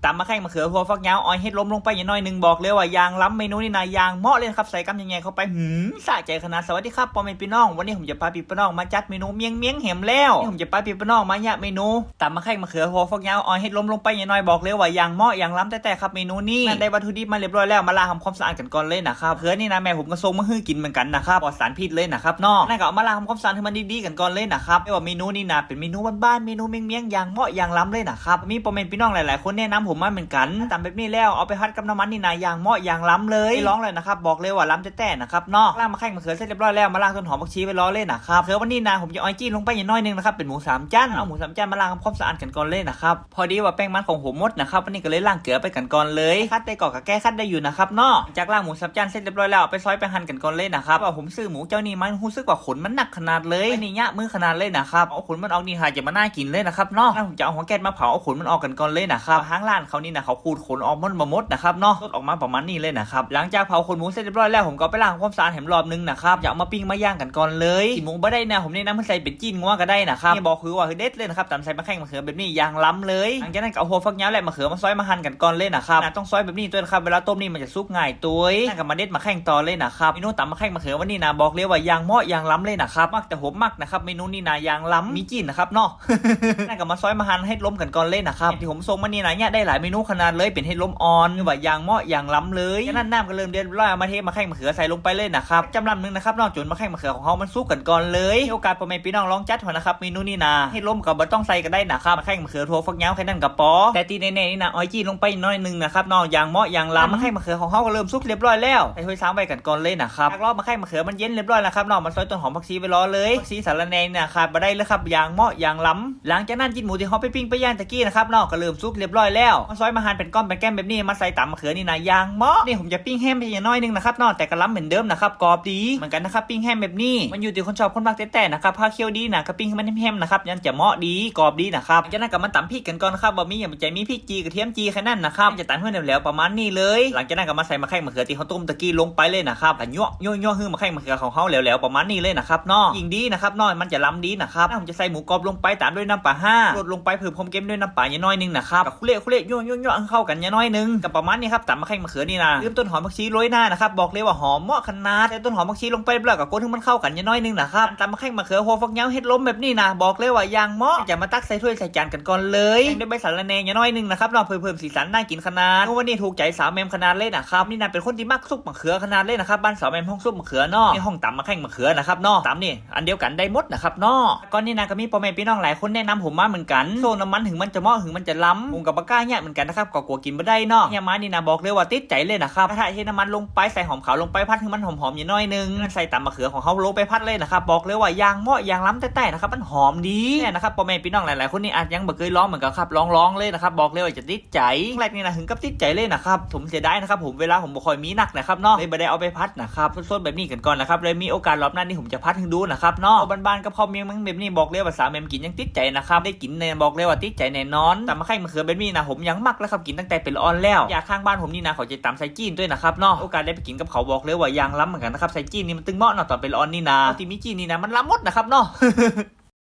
ตำมะแข้งมะเขือหัวฟักยาวอ้อยเฮ็ดล้มลงไปอย่างน้อยหนึ่งบอกเลยว่ายางล้ำเมนูนี่นะยางเหมาะเลยครับใส่กำยังไงเข้าไปสะใจขนาดสวัสดีครับพ่อแม่พี่น้องวันนี้ผมจะพาพี่น้องมาจัดเมนูเมียงเห็มแล้วผมจะพาพี่น้องมาเนี่ยเมนูตำมะแข้งมะเขือหัวฟักยาวอ้อยเฮ็ดล้มลงไปอย่างน้อยบอกเลยว่ายางเหมาะยางล้ำแต่ครับเมนูนี้ได้วัตถุดิบมาเรียบร้อยแล้วมาล้างทำความสะอาดกันก่อนเลยนะครับเขือนี่นะแม่ผมก็ส่งมาให้กินเหมือนกันนะครับปลอดสารพิษเลยนะครับน้องนั่นก็เอามาล้างทำความสะอาดให้มันดีๆกันก่อนเลยนะครับไม่ว่าเมนูนี้นะเป็นเมนูบ้านๆเมนูเมียงยางเหมาะยางล้ำเลยนะครับมีพ่อแม่พี่น้องหลายๆคนแนะนำผมมาเหมือนกันตำแบบนี้แล้วเอาไปพัดกับน้ำมันนี่นะยางเหมาะยางล้ำเลยร้องเลยนะครับบอกเลยว่าล้ำแต่นะครับนอกล้างมาแข้งมะเขือเสร็จเรียบร้อยแล้วมาล้างต้นหอมผักชีไปรอเลยนะครับเขือวันนี้นะผมจะอ้อยจี้ลงไปอย่างน้อยนึงนะครับเป็นหมู3 จานเอาหมู3 จานมาล้างทำความสะอาดกันก่อนเลยนะครับพอดีว่าแป้งมันของผมหมดนะครับวันนี้ก็เลยล้างเกลือไปกันก่อนเลยคัดได้ก่อนกับแก้คัดได้อยู่นะครับนอกจากล้างหมู3 จานเสร็จเรียบร้อยแล้วเอาไปซอยไปหั่นกันก่อนเลยนะครับว่าผมซื้อหมูเจ้านี่มันรู้สึกว่าขนมันหนักขนาดเลยนี่ยะมือขนาดเลยนะครับเอาขนมันออกนี่หายจะมาน่ากินเลยนะครับนอกผมจะเอาหัวแก๊สมาเผาเอาขนมันออกกันก่อนเลยนะครับทางร้านเขานี่นะเขาขูดขนออกมันหมดนะครับเนาะลดออกมาประมาณนี้เลยนะครับหลังจากเผาขนหมูเสร็จเรียบร้อยแล้วผมก็ไปล้างความสะอาดแหมรอบนึงนะครับอยากมาปิ้งมาย่างกันก่อนเลยกินหมูบ่ได้นะผมแนะนำให้ใส่เป็นจีนงัวก็ได้นะครับนี่บอกคือว่าเด็ดเลยนะครับตำใส่มะแข้งมะเขือแบบนี้ยางล้ำเลยหลังจากนั้นก็เอาหัวฟักยาวและมะเขือมาซอยมาหั่นกันก่อนเลยนะครับต้องซอยแบบนี้ด้วยนะครับเวลาต้มนี่มันจะสุกง่ายตัวนั่นกับมาเด็ดมะแข้งต่อเลยนะครับเมนูตำมะแข้งมะเขือวันนี้นะบอกเลยว่ายางเหมาะยางล้ำเลยนะครับมักแต่ผมมักนะครับเมนูนี้นะยางล้ำมีจีนนะครับเนาะ นั่นกับมาซอยมาหั่นให้ล้มกันก่อนเลยนะครับที่ผมส่งมานี่นะเนี่ยได้หลายเมนูขนาดเลยเป็นให้ล้มอ่อนว่ายางเหมาะยางล้ำเลยจากนั้นน้ำก็เริ่มเดือดร้อนเอามาเทมะแข้งมะเขือใส่ลงไปเลยนะครับจำลำนึงนะครับนอกจนมะแข้งมะเขือของเขามันสุกกันก่อนเลยโอกาสพ่อแม่พี่น้องลองจัดหัวนะครับเมนูนี้นะให้ล้มกับบ่ต้องใส่ก็ได้นะครับมะแข้งมะเขือถั่วฟักยาวแค่นั้นกับปอแต่ตีแน่ๆนี่นะอ้อยจี้ลงไปน้อยนึงนะครับนอกยางเหมาะยางล้ำมะแข้งมะเขือของเขาก็เริ่มสุกเรียบร้อยแล้วใส่ถ้วยซ้ำไว้กันก่อนเลยนะครับรอบมะแข้งมะเขือมันเย็นเรียบร้อยแล้วครับนอกมันซอยต้นหอมผักชีไปรอเลยผักชีสาระแหน่นะครับบ่ได้เลยครับยางเหมาะยางล้ำหลังจากนั้นจิ้นหมูที่เขาไปปิ้งไปย่างตะกี้นะครับนอกก็เริ่มสุกเรียบร้อยแล้วมาซอยมาหั่นเป็นก้อนเป็นแก้มแบบนี้มาใส่ตำมะเขือนี่นะยางเหมาะนี่ผมจะปิ้งแฮมไปอย่างน้อยนึงนะครับนอกแต่ก็ล้ำเหมือนเดิมนะครับกรอบดีเหมือนกันนะครับปิ้งแฮมแบบนี้มันอยู่ที่คนชอบคนมักแต่นะครับผ้าเคี้ยวดีนะก็ปิ้งให้มันแฮมนะครับยันจะเหมาะดีกรอบดีนะครับจากนั้นก็มาตำพริกกันก่อนนะครับบะหมี่อย่างมันจะมีพริกจีกระเทียมจีแค่นั้นนะครับจะตำให้เหลวๆประมาณนี้เลยหลังจากนั้นก็มาใส่มะแข้งมะเขือที่เขาต้มตะกี้ลงไปเลยนะครับยั่วให้มะแข้งมะเขือของเขาเหลวๆประมาณนี้เลยนะครับนอกยิ่งดีนะครับนอกมันจะล้ำดีนะครับผมจะใส่หมูกรอบลงไปตามด้วยน้ำปลา5ลดลงไปเพิ่มความเค็มด้วยน้ำปลาอย่างน้อยนึงนะครับกับคุเล่ยั่วเข้ากันอย่างน้อยนึงกับประมาณนี้ครับตำมะแข้งมะเขือนี่นะเริ่มต้นหอมผักชีโรยหน้านะครับบอกเลยว่าหอมเหมาะขนาดแต่ต้นหอมผักชีลงไปแล้วกับก้นให้มันเข้ากันอย่างน้อยนึงนะครับตำมะแข้งมะเขือหัวฟักยาวเฮ็ดล้มแบบนี้นะบอกเลยว่ายางเหมาะจะมาตักใส่ถ้วยใส่จานกันก่อนเลยด้วยใบสาระแหน่อย่างน้อยนึงนะครับเราเพิ่มสีสันน่ากินขนาดวันนี้ถูกใจสาวแมมขนาดเลยนะครับนี่นะเป็นคนที่มักซุปมะเขือขนาดเลยนะครับบ้านสาวแมมห้องซุปมะเขือนอกในห้องตำมะแข้งมะเขือนะครับนอกตำนี่อันเดียวกันได้หมดนะครับนอกก่อนนี้นะก็มีพ่อแม่พี่น้องหลายคนแนะนำผมมาเหมือนกันโซน้ำมันถึงมันจะเหมาะถึงมันจะล้ำผมกับปากกาเนี่ยเหมือนกันนะครับก็กลัวกินไม่ได้นอกเนี่ยมานี่นะบอกเลยว่าติดใจเลยนะครับถ้าเทน้ำมันลงไปใส่หอมขาวลงไปพัดให้มันหอมๆอย่างน้อยนึงใส่ตำมะเขือของเขาลงไปพัดเลยนะครับบอกเลยว่ายางเหมาะยางล้ำแต่นะครับมันหอมดีเนี่ยนะครับพ่อแม่พี่น้องหลายๆคนนี่อาจยังไม่เคยลองเหมือนกันครับลองเลยนะครับบอกเลยว่าจะติดใจแรกนี่นะถึงกับติดใจเลยนะครับผมเสียดายนะครับผมเวลาผมบ่ค่อยมีนักนะครับเนาะเลยไม่ได้เอาไปพัดนะครับสดๆแบบนี้กันก่อนนะครับเลยมีโอกาสรอบหน้านี่ผมจะพัดให้ดูนะครับเนาะบ้านๆกับพ่อเมียงแบบนี้บอกเลยว่าสาวแมมกินยังติดใจนะครับได้กินเนี่ยบอกเลยว่าติดใจแน่นอนแต่มะแข้งมะเขือแบบนี้นะผมยังมักแล้วครับกินตั้งแต่เป็นออนแล้วอยากข้างบ้านผมนี่นะเขาจะตำใส่จีนด้วยนะครับเนาะโอกาสได้ไปกินกับเขาบอกเลยว่ายางล้ำเหมือนกันนะครับใส่จีนนี่มันตึงเหมาะเนาะตอนเป็นออนนี่นะที่มีจีนนี่นะมันล้ำหมดนะครับเนาะ